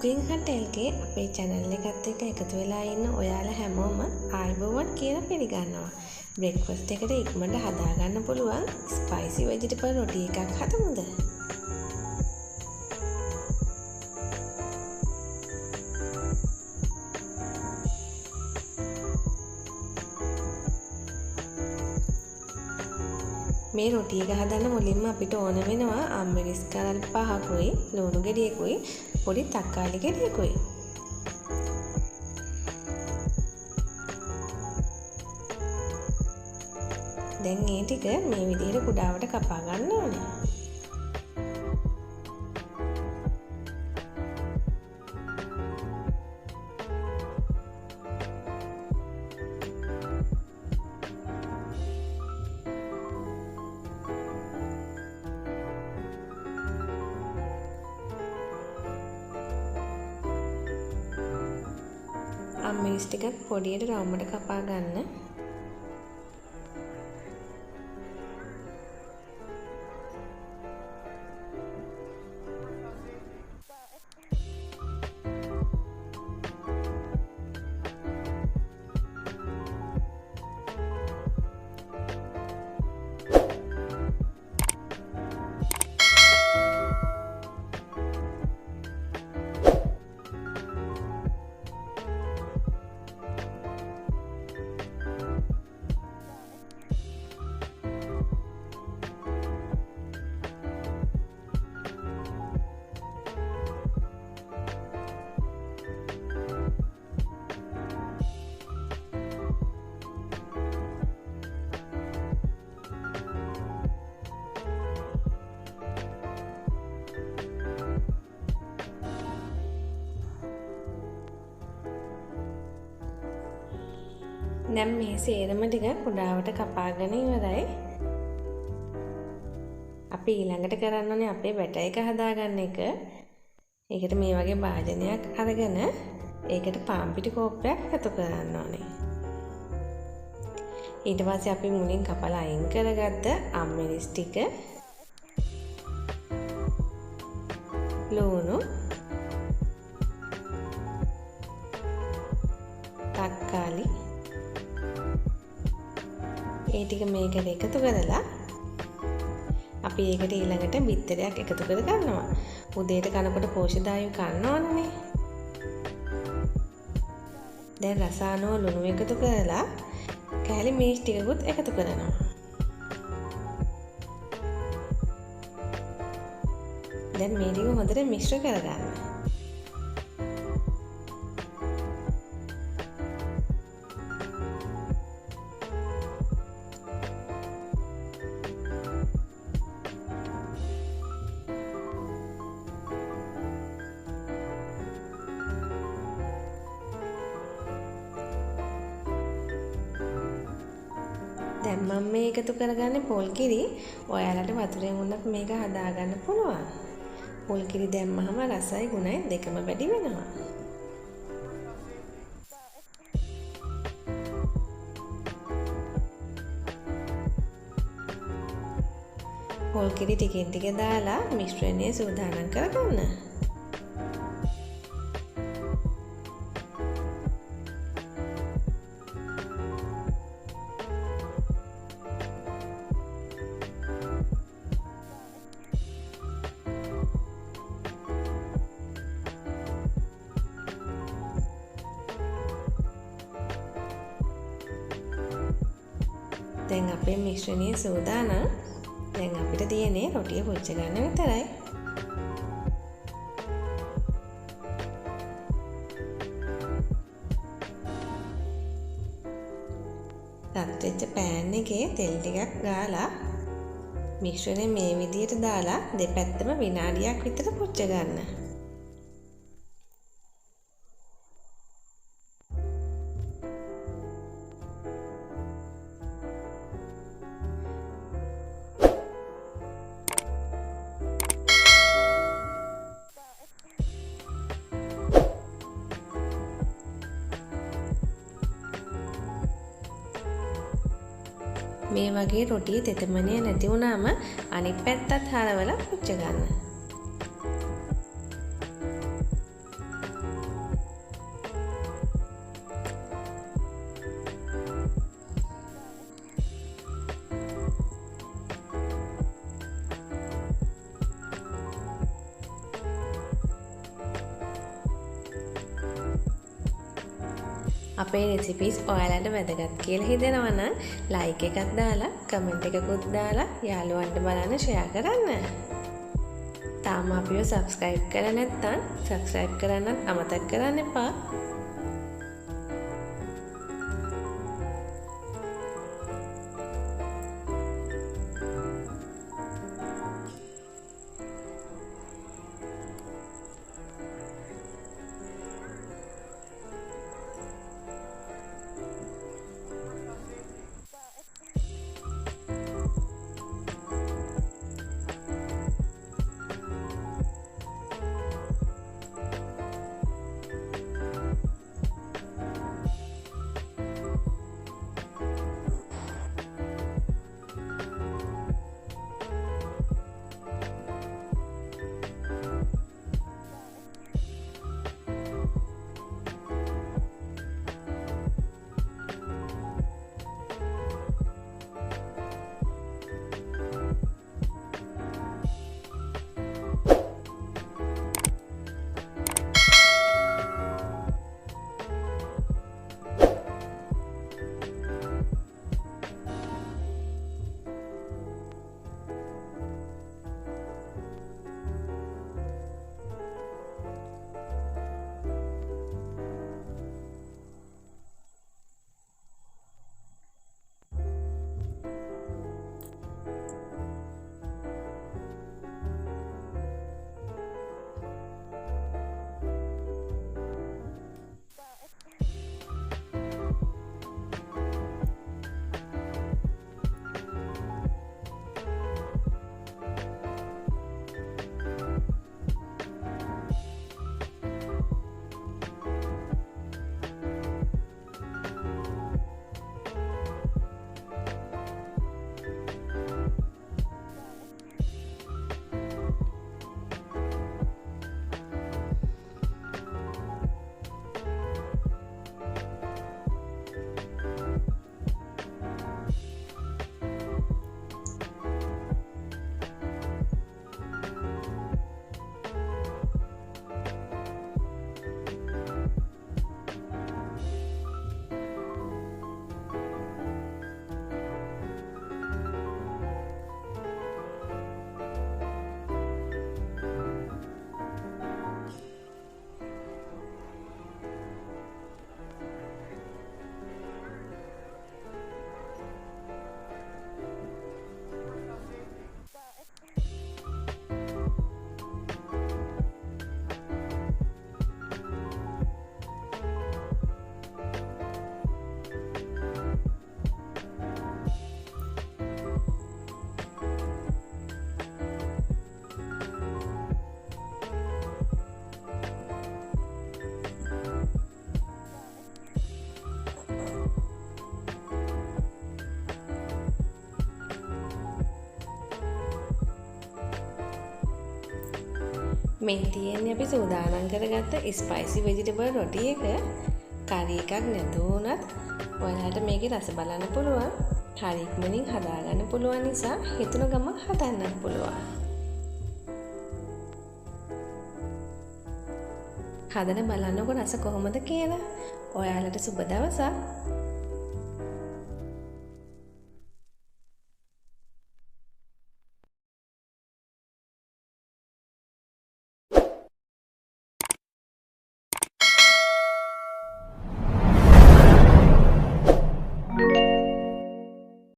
Cooking හටෙල්ගේ අපේ channel එකත් එක්ක එකතු වෙලා ඉන්න ඔයාලා හැමෝම ආයිබෝවන් කියලා පිළිගන්නවා. බ්‍රෙක්ෆාස්ට් එකට ඉක්මනට හදා ගන්න පුළුවන් ස්පයිසි වෙජිටබල් රොටි එකක් හදමුද? මේ රොටි එක හදන්න මුලින්ම අපිට ඕන වෙනවා අම්මිරිස් කරල් 5කුයි ලුණු ගෙඩියකුයි පොඩි තක්කාලි ගෙඩියකුයි. දැන් මේ ටික මේ විදිහට කුඩාවට කපා ගන්න ඕනේ. අම්මිරිස් ටිකක් පොඩියට රවුමට කපා ගන්න. දැන් මේ සේරම ටික කුඩාවට කපාගෙන ඉවරයි. අපි ඊළඟට කරන්න ඕනේ අපේ බැටර් එක හදාගන්න එක. ඒකට මේ වගේ භාජනයක් අරගෙන ඒකට පාන් පිටි කෝප්පයක් එකතු කරන්න ඕනේ. ඊට පස්සේ අපි මුලින් කපලා අයින් කරගත්ත අම්මිරිස් ටික, ලුණු, තක්කාලි ඒ ටික මේකට එකතු කරලා අපි ඒකට ඊළඟට බිත්තරයක් එකතු කර ගන්නවා. උදේට කනකොට පෝෂ්‍යදායක කන්න ඕනනේ. දැන් රසායනෝ ලුණු එකතු කරලා කැලි මීස් ටිකකුත් එකතු කරනවා. දැන් මේ ටික හොඳට මිශ්‍ර කරගන්න. දැන් මම මේ එකතු කරගන්නේ පොල් කිරි. ඔයාලට වතුරෙන් වුණත් මේක හදාගන්න පුළුවන්. පොල් කිරි දැම්මහම රසයි ගුණයි දෙකම වැඩි වෙනවා. පොල් කිරි ටිකෙන් ටික දාලා මිශ්‍රණය සූදානම් කරගන්න. දැන් අපේ මිශ්‍රණය සූදානම්. දැන් අපිට තියෙන්නේ රොටිය පුච්ච ගන්න විතරයි. රත් වෙච්ච පෑන් එකේ තෙල් ටිකක් ගාලා මිශ්‍රණය මේ විදිහට දාලා දෙපැත්තම විනාඩියක් විතර පුච්ච ගන්න. මේ වගේ රොටිය තෙතමනය නැති වුණාම අනිත් පැත්තත් හරවලා පුච්ච ගන්න. අපේ රෙසිපීස් ඔයාලට වැදගත් කියලා හිතෙනවා නම් ලයික් එකක් දාලා කමෙන්ට් එකකුත් දාලා යාළුවන්ට බලන්න ෂෙයා කරන්න. තාම අපිව සබ්ස්ක්‍රයිබ් කරලා නැත්නම් සබ්ස්ක්‍රයිබ් කරන්නත් අමතක කරන්න එපා. මේ තියෙන්නේ අපි සූදානම් කරගත්ත ස්පයිසි වෙජිටබල් රොටි එක. කරි එකක් නැතුව වුණත් ඔයාලට මේකේ රස බලන්න පුළුවන්. හරි ඉක්මනින් හදාගන්න පුළුවන් නිසා හිතුන ගමන් හදන්නත් පුළුවන්. හදලා බලන්නකො රස කොහොමද කියලා. ඔයාලට සුබ දවසක්.